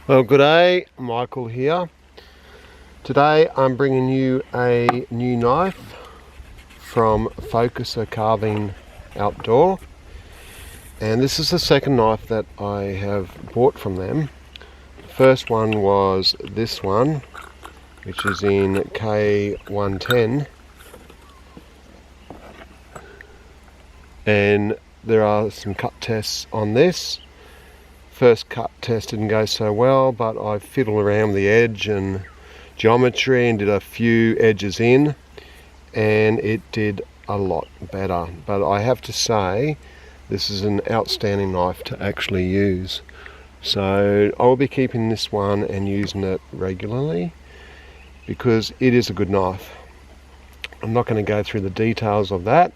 Well, good day, Michael here. Today I'm bringing you a new knife from Focuser Carving Outdoor, and this is the second knife that I have bought from them. The first one was this one, which is in K110, and there are some cut tests on this. First cut test didn't go so well, but I fiddled around with the edge and geometry and did a few edges in, and it did a lot better. But I have to say, this is an outstanding knife to actually use. So I'll be keeping this one and using it regularly because it is a good knife. I'm not going to go through the details of that.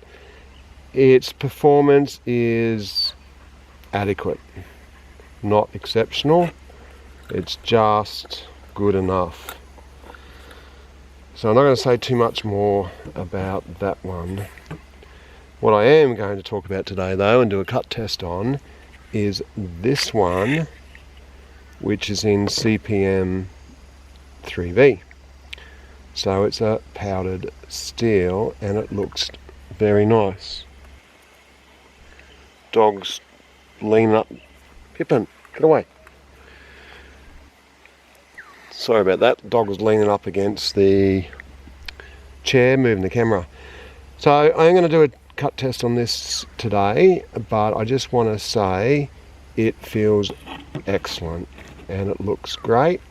Its performance is adequate. Not exceptional, it's just good enough. So I'm not going to say too much more about that one. What I am going to talk about today though and do a cut test on is this one, which is in CPM3V. So it's a powdered steel and it looks very nice. Dog's leaning up. Pippin, get away. Sorry about that. The dog was leaning up against the chair, moving the camera. So I'm going to do a cut test on this today, but I just want to say it feels excellent and it looks great.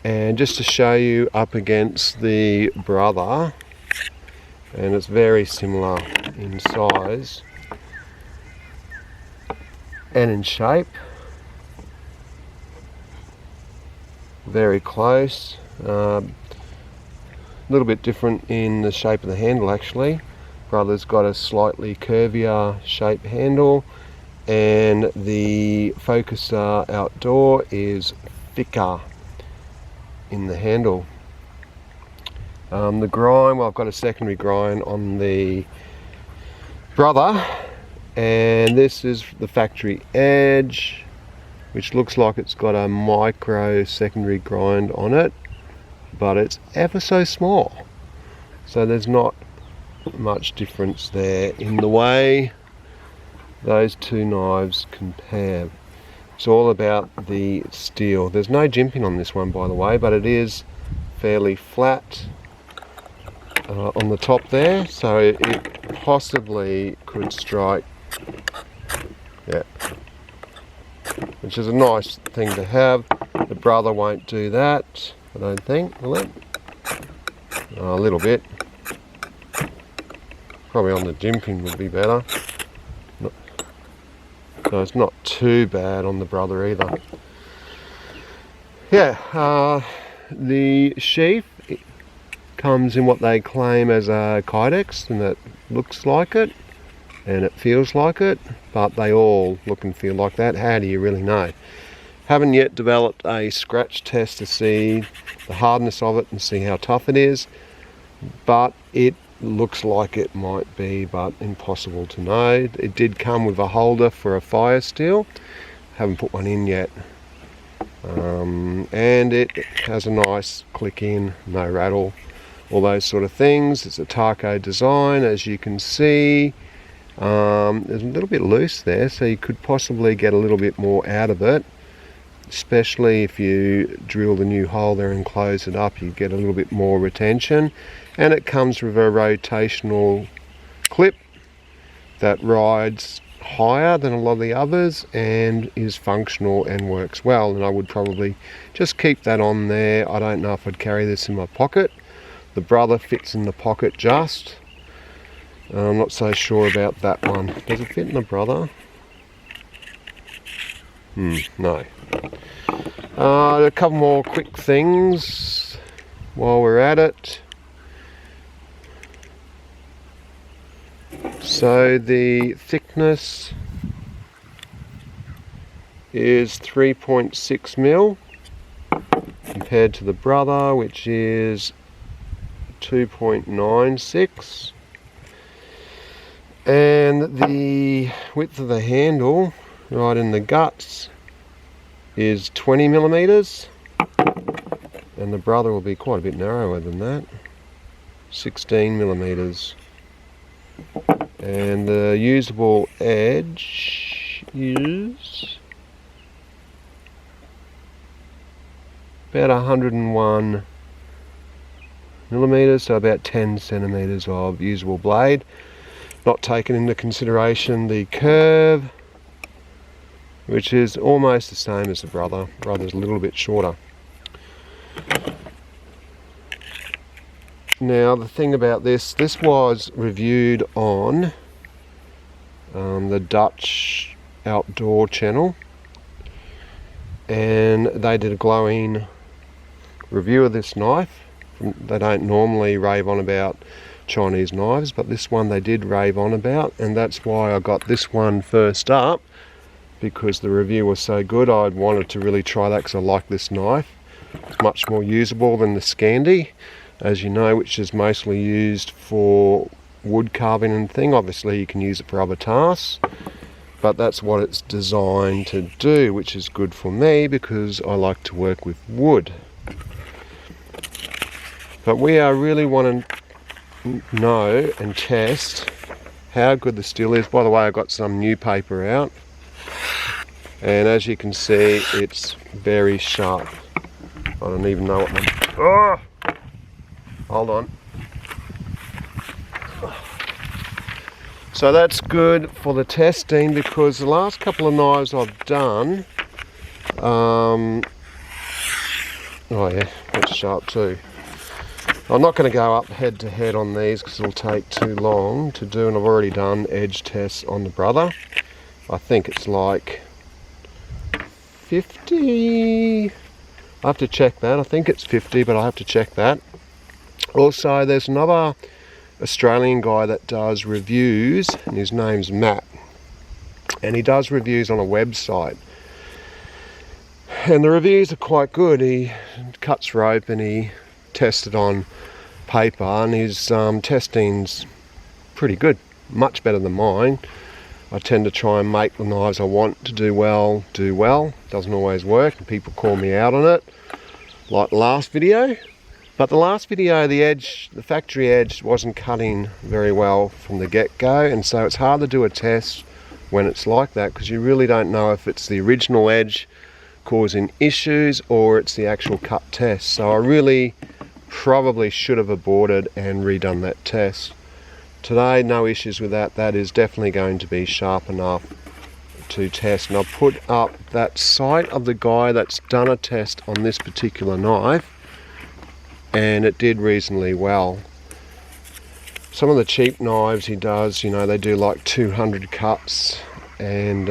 And just to show you up against the brother, and it's very similar in size and in shape. Very close. A little bit different in the shape of the handle actually. Brother's got a slightly curvier shape handle, and the Focuser Outdoor is thicker in the handle. The grind, well, I've got a secondary grind on the brother, and this is the factory edge, which looks like it's got a micro secondary grind on it, but it's ever so small. So there's not much difference there in the way those two knives compare. It's all about the steel. There's no jimping on this one, by the way, but it is fairly flat on the top there, so it possibly could strike, yeah, which is a nice thing to have. The brother won't do that, I don't think, will it? A little bit. Probably on the jimping would be better. So it's not too bad on the brother either. Yeah, the sheath comes in what they claim as a Kydex, and it looks like it and it feels like it, but they all look and feel like that. How do you really know? Haven't yet developed a scratch test to see the hardness of it and see how tough it is, but it looks like it might be, but impossible to know. It did come with a holder for a fire steel. Haven't put one in yet. And it has a nice click in, no rattle, all those sort of things. It's a taco design, as you can see. There's a little bit loose there, so you could possibly get a little bit more out of it, especially if you drill the new hole there and close it up. You get a little bit more retention, and it comes with a rotational clip that rides higher than a lot of the others and is functional and works well, and I would probably just keep that on there. I don't know if I'd carry this in my pocket. The brother fits in the pocket just. I'm not so sure about that one. Does it fit in the brother? No. A couple more quick things while we're at it. So the thickness is 3.6 mil compared to the brother, which is 2.96. And the width of the handle right in the guts is 20 millimeters, and the brother will be quite a bit narrower than that, 16 millimeters. And the usable edge is about 101 millimeters, so about 10 centimeters of usable blade. Not taking into consideration the curve, which is almost the same as the brother. Brother's a little bit shorter. Now the thing about this was reviewed on the Dutch Outdoor channel, and they did a glowing review of this knife. They don't normally rave on about Chinese knives, but this one they did rave on about, and that's why I got this one first up, because the review was so good. I wanted to really try that because I like this knife. It's much more usable than the Scandi, as you know, which is mostly used for wood carving and thing. Obviously you can use it for other tasks, but that's what it's designed to do, which is good for me because I like to work with wood. But we are really wanting to know and test how good the steel is. By the way, I got some new paper out, and as you can see, it's very sharp. I don't even know what I'm... Oh! Hold on. So that's good for the testing, because the last couple of knives I've done, oh yeah, that's sharp too. I'm not going to go up head to head on these because it'll take too long to do, and I've already done edge tests on the brother. I think it's like 50. I have to check that. I think it's 50, but I have to check that. Also, there's another Australian guy that does reviews, and his name's Matt, and he does reviews on a website, and the reviews are quite good. He cuts rope and he tested on paper, and his testing's pretty good, much better than mine. I tend to try and make the knives I want to do well. Doesn't always work, and people call me out on it, like the last video. But the last video, the factory edge wasn't cutting very well from the get-go, and so it's hard to do a test when it's like that, because you really don't know if it's the original edge causing issues or it's the actual cut test. So I really probably should have aborted and redone that test. Today, no issues with that. That is definitely going to be sharp enough to test. And I'll put up that site of the guy that's done a test on this particular knife, and it did reasonably well. Some of the cheap knives he does, you know, they do like 200 cuts, and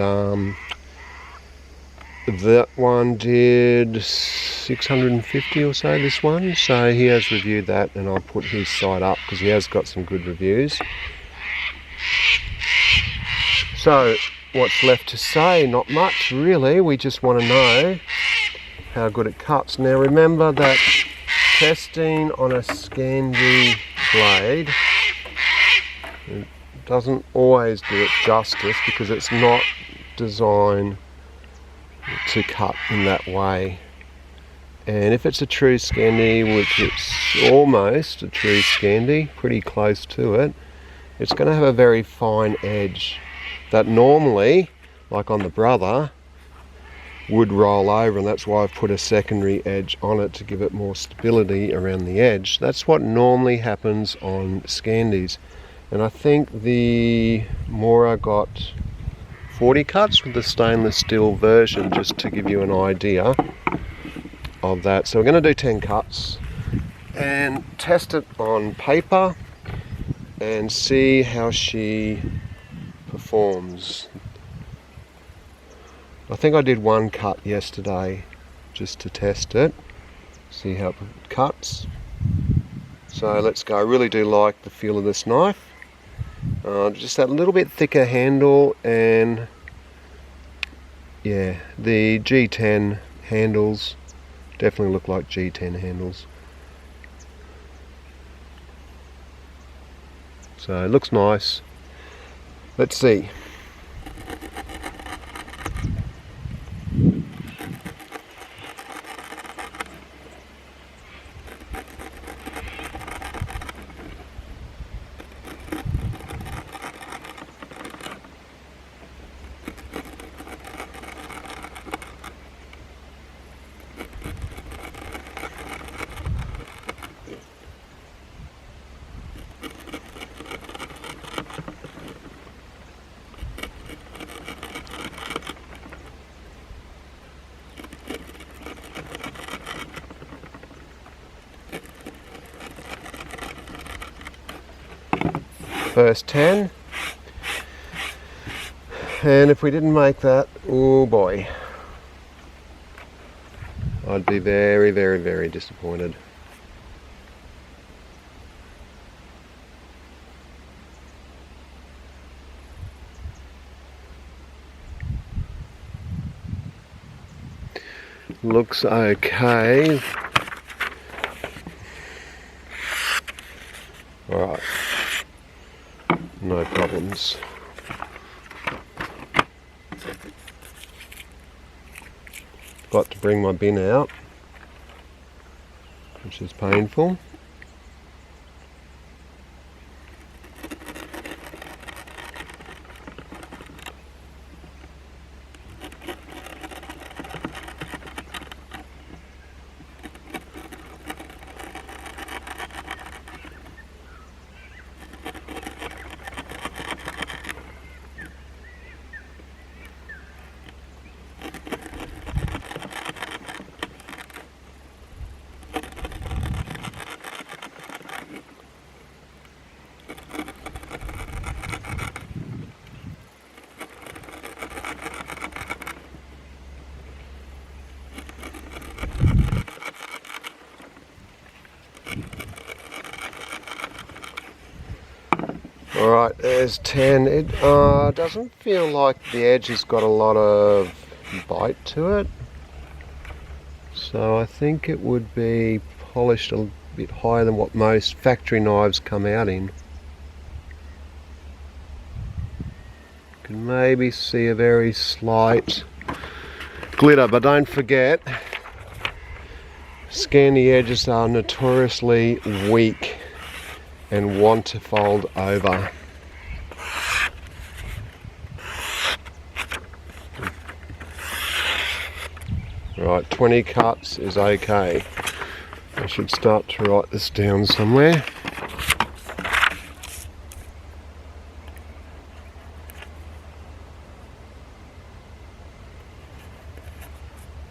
that one did 650 or so, this one. So he has reviewed that, and I'll put his site up because he has got some good reviews. So what's left to say? Not much really. We just want to know how good it cuts. Now remember that testing on a Scandi blade, it doesn't always do it justice, because it's not designed to cut in that way. And if it's a true Scandi, which it's almost a true Scandi, pretty close to it, it's going to have a very fine edge that normally, like on the brother, would roll over, and that's why I've put a secondary edge on it to give it more stability around the edge. That's what normally happens on Scandis. And I think the Mora got 40 cuts with the stainless steel version, just to give you an idea of that. So we're going to do 10 cuts and test it on paper and see how she performs. I think I did one cut yesterday just to test it, see how it cuts. So let's go. I really do like the feel of this knife. Just that little bit thicker handle, and yeah, the G10 handles definitely look like G10 handles. So it looks nice. Let's see. First 10, and if we didn't make that, oh boy, I'd be very, very, very disappointed. Looks okay. Alright, no problems. Got to bring my bin out, which is painful. Alright, there's 10. It doesn't feel like the edge has got a lot of bite to it. So I think it would be polished a bit higher than what most factory knives come out in. You can maybe see a very slight glitter, but don't forget, Scandi edges are notoriously weak and want to fold over. Right, 20 cuts is okay. I should start to write this down somewhere.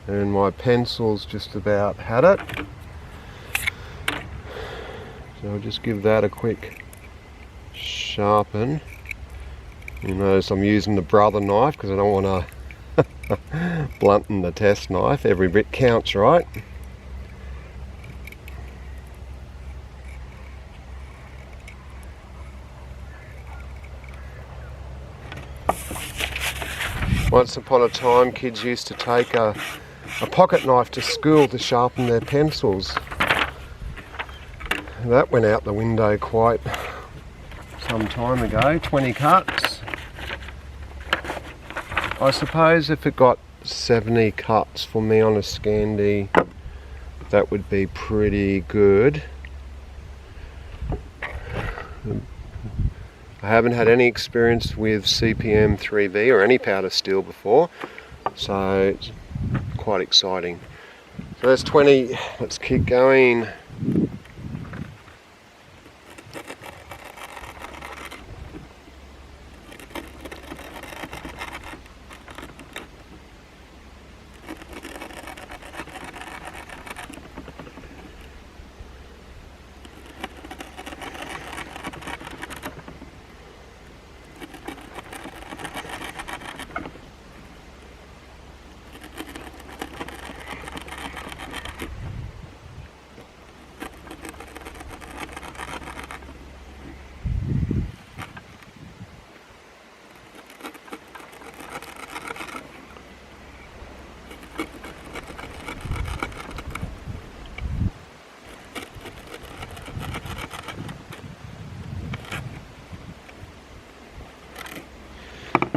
And my pencil's just about had it. So I'll just give that a quick sharpen. You notice I'm using the brother knife because I don't want to blunten the test knife. Every bit counts, right? Once upon a time, kids used to take a pocket knife to school to sharpen their pencils. That went out the window quite some time ago. 20 cuts. I suppose if it got 70 cuts for me on a Scandi, that would be pretty good. I haven't had any experience with CPM3V or any powder steel before, so it's quite exciting. So that's 20, let's keep going.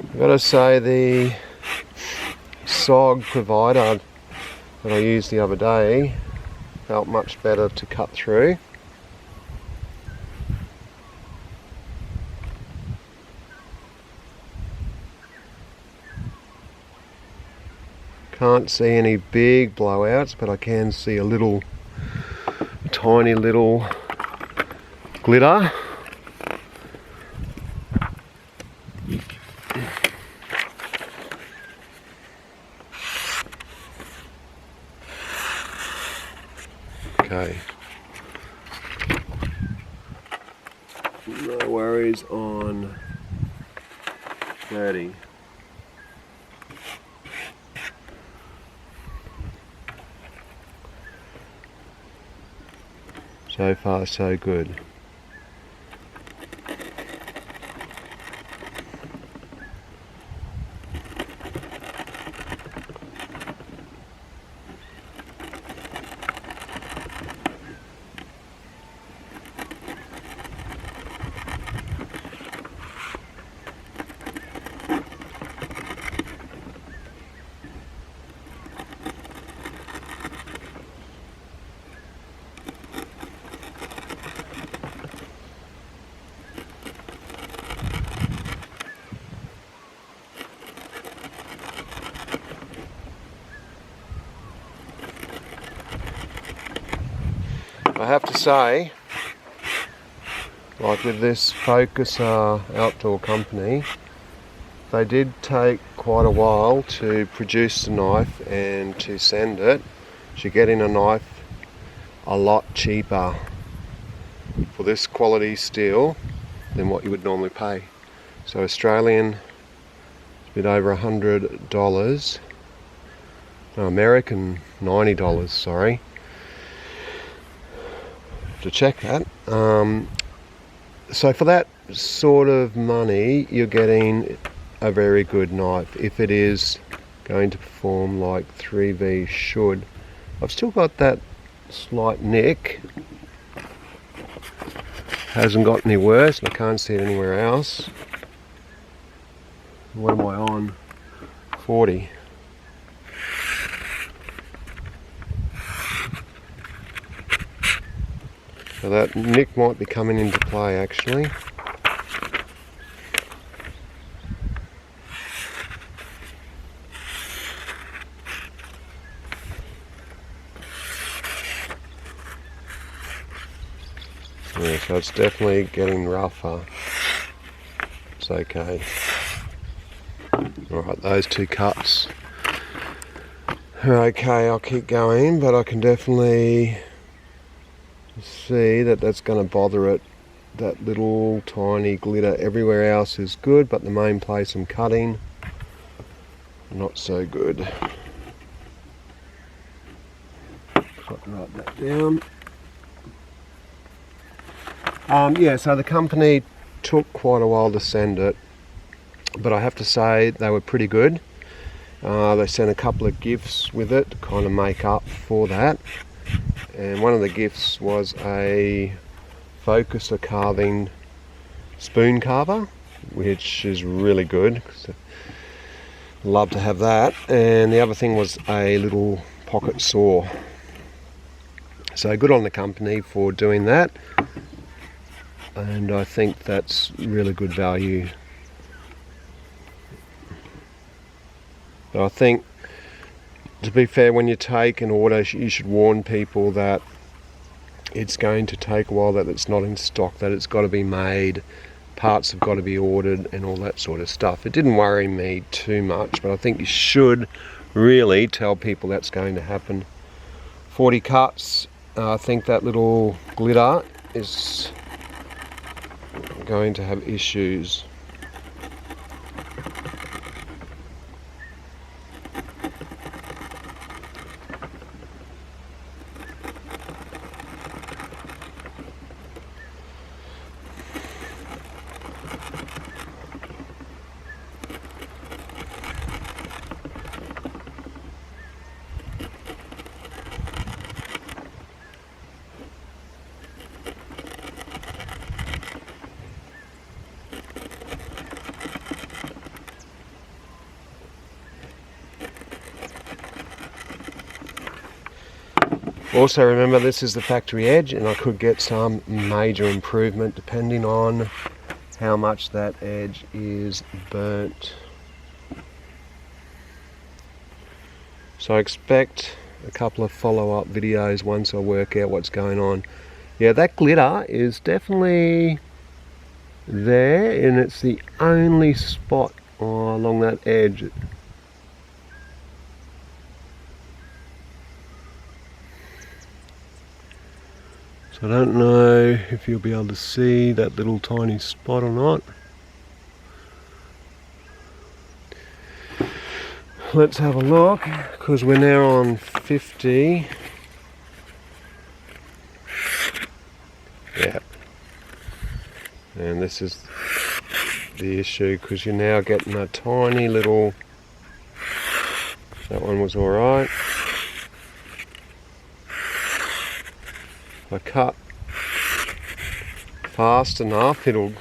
I've got to say the SOG provider that I used the other day felt much better to cut through. can't see any big blowouts, but I can see a little, tiny little glitter. Okay. No worries on 30. So far so good. I have to say, like with this Focuser outdoor company, they did take quite a while to produce the knife and to send it. You're getting a knife a lot cheaper for this quality steel than what you would normally pay. So Australian, a bit over $100. No, American, $90, sorry. To check that. So for that sort of money, you're getting a very good knife if it is going to perform like 3V should. I've still got that slight nick. Hasn't got any worse, and I can't see it anywhere else. What am I on? 40. So that nick might be coming into play actually. Yeah, so it's definitely getting rougher. It's okay. Alright, those two cuts are okay, I'll keep going, but I can definitely see that that's going to bother it. That little tiny glitter. Everywhere else is good, but the main place I'm cutting, not so good. Got to write that down. Yeah, so the company took quite a while to send it, but I have to say they were pretty good. They sent a couple of gifts with it to kind of make up for that. And one of the gifts was a Focuser carving spoon carver, which is really good. Love to have that. And the other thing was a little pocket saw. So good on the company for doing that. And I think that's really good value. But I think, to be fair, when you take an order, you should warn people that it's going to take a while, that it's not in stock, that it's got to be made, parts have got to be ordered and all that sort of stuff. It didn't worry me too much, but I think you should really tell people that's going to happen. 40 cuts. I think that little glitter is going to have issues. Also remember, this is the factory edge, and I could get some major improvement depending on how much that edge is burnt. So I expect a couple of follow-up videos once I work out what's going on. Yeah, that glitter is definitely there, and it's the only spot along that edge. So I don't know if you'll be able to see that little tiny spot or not. Let's have a look, because we're now on 50. Yeah. And this is the issue, because you're now getting a tiny little... That one was alright. If I cut fast enough, it'll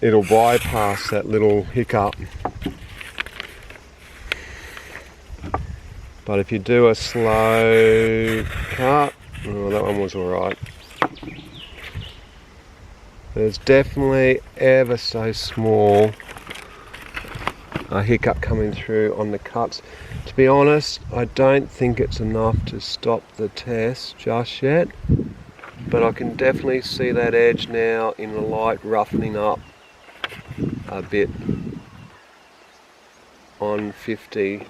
bypass that little hiccup. But if you do a slow cut, oh, that one was alright. There's definitely ever so small a hiccup coming through on the cuts. To be honest, I don't think it's enough to stop the test just yet, but I can definitely see that edge now in the light roughening up a bit on 50.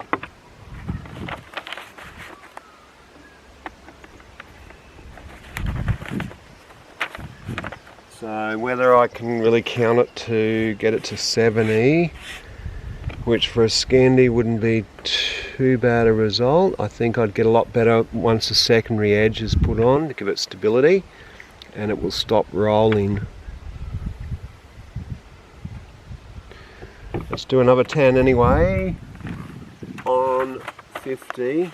So whether I can really count it to get it to 70, which for a Scandi wouldn't be too bad a result. I think I'd get a lot better once the secondary edge is put on to give it stability, and it will stop rolling. Let's do another 10 anyway on 50.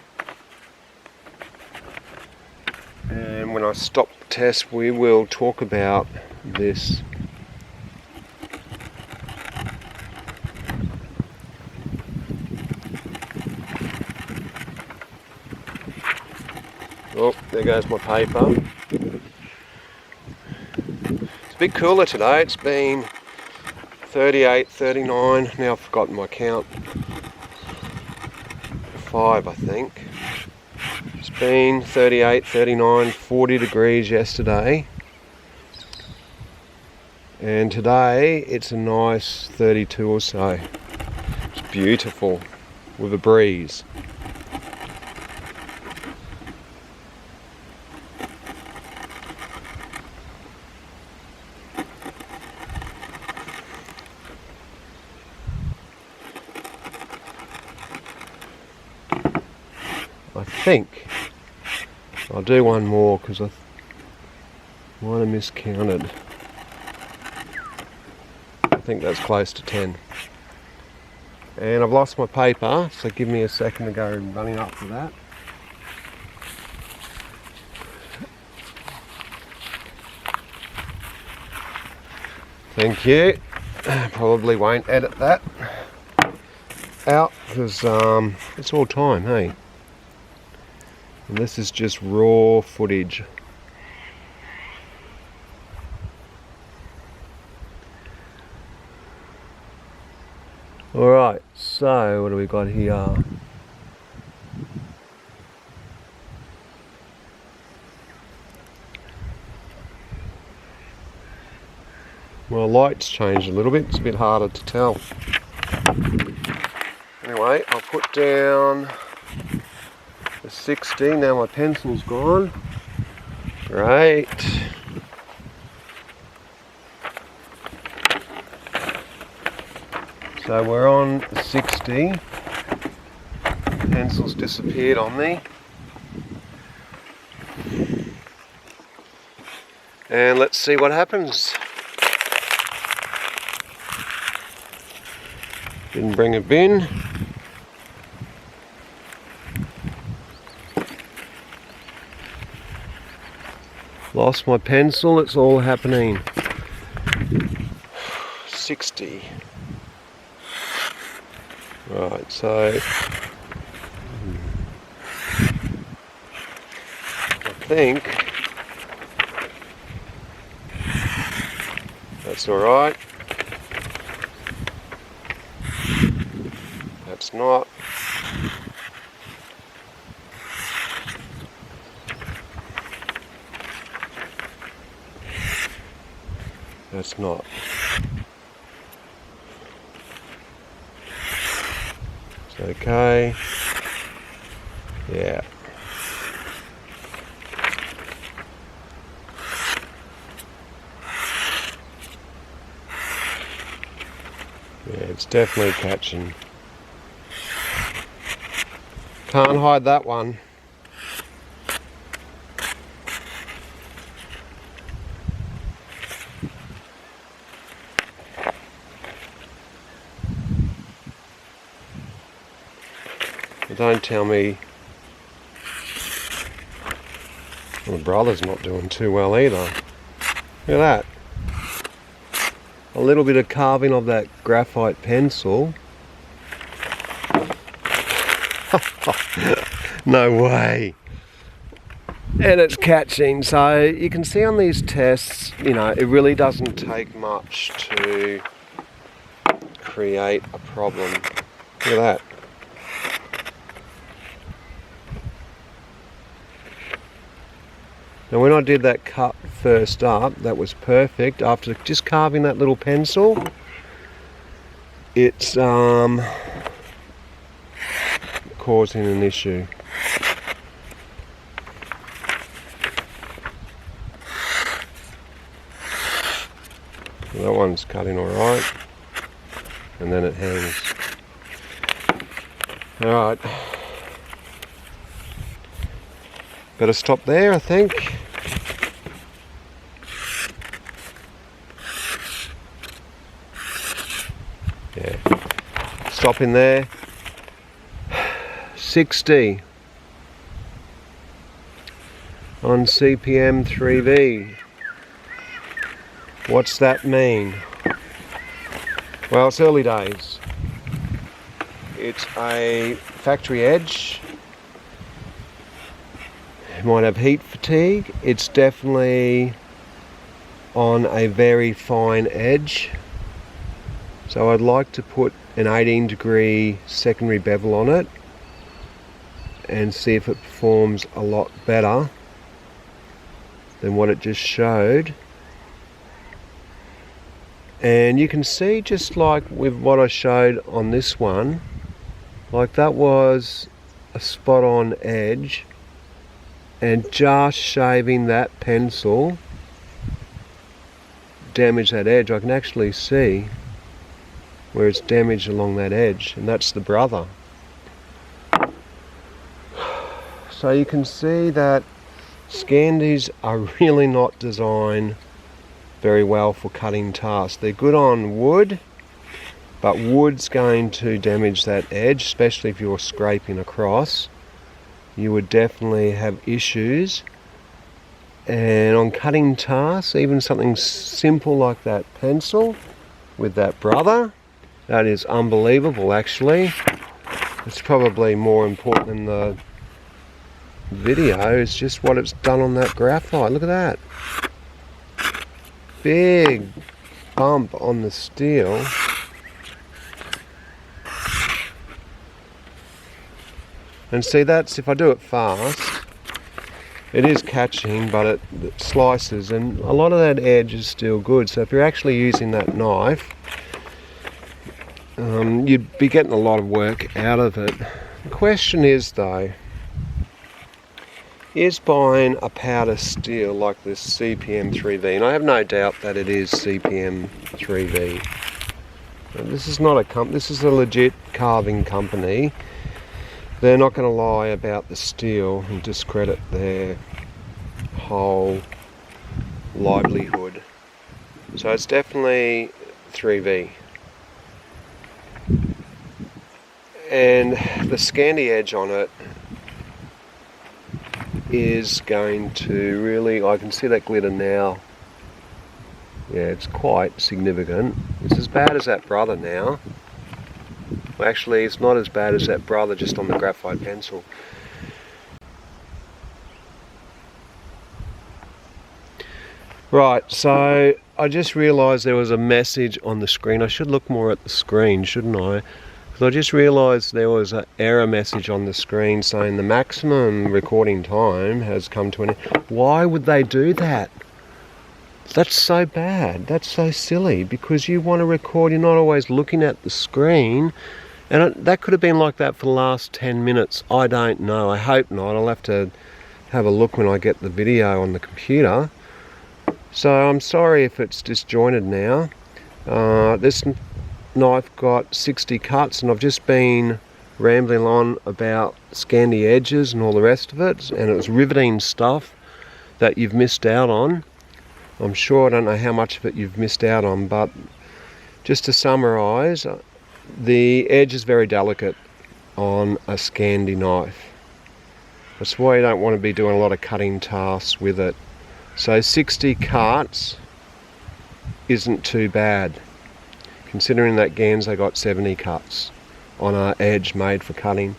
And when I stop the test, we will talk about this. Oh, there goes my paper. It's a bit cooler today. It's been 38, 39. Now I've forgotten my count. 5, I think. It's been 38, 39, 40 degrees yesterday. And today it's a nice 32 or so. It's beautiful with a breeze. I think I'll do one more because I might have miscounted. I think that's close to 10. And I've lost my paper, so give me a second to go running up for that. Thank you. Probably won't edit that out because it's all time, hey? And this is just raw footage. Alright, so what do we got here? Well, light's changed a little bit, it's a bit harder to tell. Anyway, I'll put down the 60, now my pencil's gone. Great. So we're on 60. Pencil's disappeared on me. And let's see what happens. Didn't bring a bin. Lost my pencil, it's all happening. 60. Right, so I think that's all right. That's not. That's not. It's okay. Yeah. Yeah, it's definitely catching. Can't hide that one. But don't tell me the brother's not doing too well either. Look at that. A little bit of carving of that graphite pencil. No way. And it's catching. So you can see on these tests, you know, it really doesn't take much to create a problem. Look at that. Now when I did that cut first up, that was perfect. After just carving that little pencil, it's causing an issue. That one's cutting alright, and then it hangs. Alright, better stop there, I think. Yeah, stop in there. 60 on CPM3V. What's that mean? Well, it's early days. It's a factory edge. It might have heat fatigue. It's definitely on a very fine edge. So I'd like to put an 18-degree secondary bevel on it and see if it performs a lot better than what it just showed. And you can see, just like with what I showed on this one, like that was a spot on edge, and just shaving that pencil damaged that edge. I can actually see where it's damaged along that edge, and that's the brother. So you can see that Scandis are really not designed very well for cutting tasks. They're good on wood, but wood's going to damage that edge, especially if you're scraping across. You would definitely have issues. And on cutting tasks, even something simple like that pencil with that brother, that is unbelievable actually. It's probably more important than the video, is just what it's done on that graphite. Look at that. Big bump on the steel. And see, that's, if I do it fast, it is catching, but it slices, and a lot of that edge is still good. So if you're actually using that knife, you'd be getting a lot of work out of it. The question is though, is buying a powder steel like this CPM3V, and I have no doubt that it is CPM3V. This is not a this is a legit carving company. They're not going to lie about the steel and discredit their whole livelihood. So it's definitely 3V. And the Scandi edge on it is going to really, I can see that glitter now. Yeah, it's quite significant. It's as bad as that brother now. Well, actually, it's not as bad as that brother just on the graphite pencil. Right, so I just realised there was a message on the screen. I should look more at the screen, shouldn't I? Because I just realised there was an error message on the screen saying the maximum recording time has come to an end. Why would they do that? That's so bad. That's so silly, because you want to record, you're not always looking at the screen. And that could have been like that for the last 10 minutes. I don't know. I hope not. I'll have to have a look when I get the video on the computer. So I'm sorry if it's disjointed now. This knife got 60 cuts, and I've just been rambling on about Scandi edges and all the rest of it, and it was riveting stuff that you've missed out on. I'm sure I don't know how much of it you've missed out on, but just to summarise, the edge is very delicate on a Scandi knife. That's why you don't want to be doing a lot of cutting tasks with it. So 60 cuts isn't too bad, considering that Ganzo got 70 cuts on an edge made for cutting.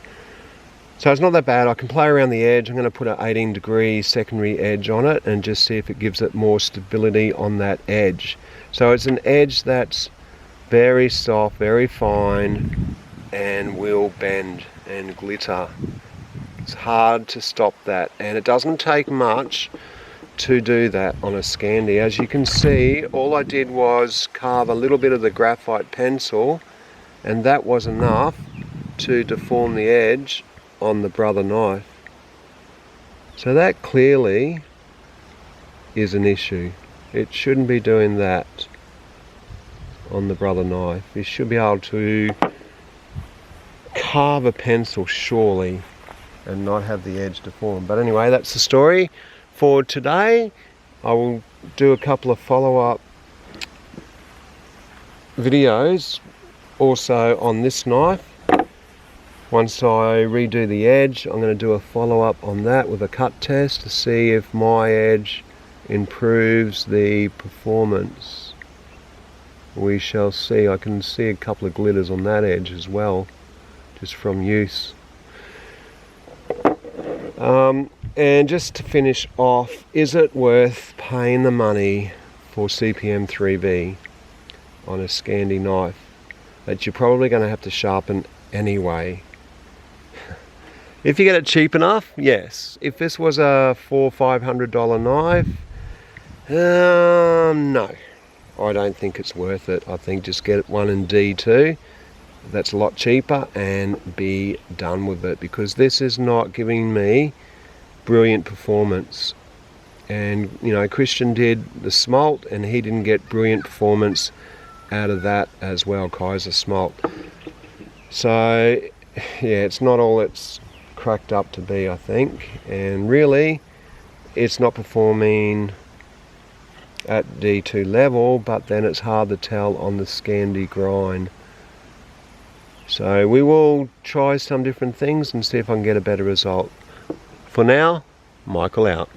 So it's not that bad. I can play around the edge. I'm going to put an 18-degree secondary edge on it and just see if it gives it more stability on that edge. So it's an edge that's very soft, very fine, and will bend and glitter. It's hard to stop that, and it doesn't take much to do that on a Scandi. As you can see, all I did was carve a little bit of the graphite pencil, and that was enough to deform the edge on the brother knife. So that clearly is an issue. It shouldn't be doing that on the brother knife. You should be able to carve a pencil, surely, and not have the edge deformed. But anyway, that's the story for today. I will do a couple of follow-up videos also on this knife. Once I redo the edge, I'm going to do a follow-up on that with a cut test to see if my edge improves the performance. We shall see. I can see a couple of glitters on that edge as well, just from use. And just to finish off, is it worth paying the money for CPM3V on a Scandi knife that you're probably going to have to sharpen anyway? If you get it cheap enough, yes. If this was a $400 or $500 knife, no, I don't think it's worth it. I think just get one in D2. That's a lot cheaper, and be done with it, because this is not giving me brilliant performance. And you know, Christian did the smalt and he didn't get brilliant performance out of that as well, Kaiser smalt. So yeah, it's not all it's cracked up to be, I think, and really it's not performing at D2 level, but then it's hard to tell on the Scandi grind. So we will try some different things and see if I can get a better result. For now, Michael out.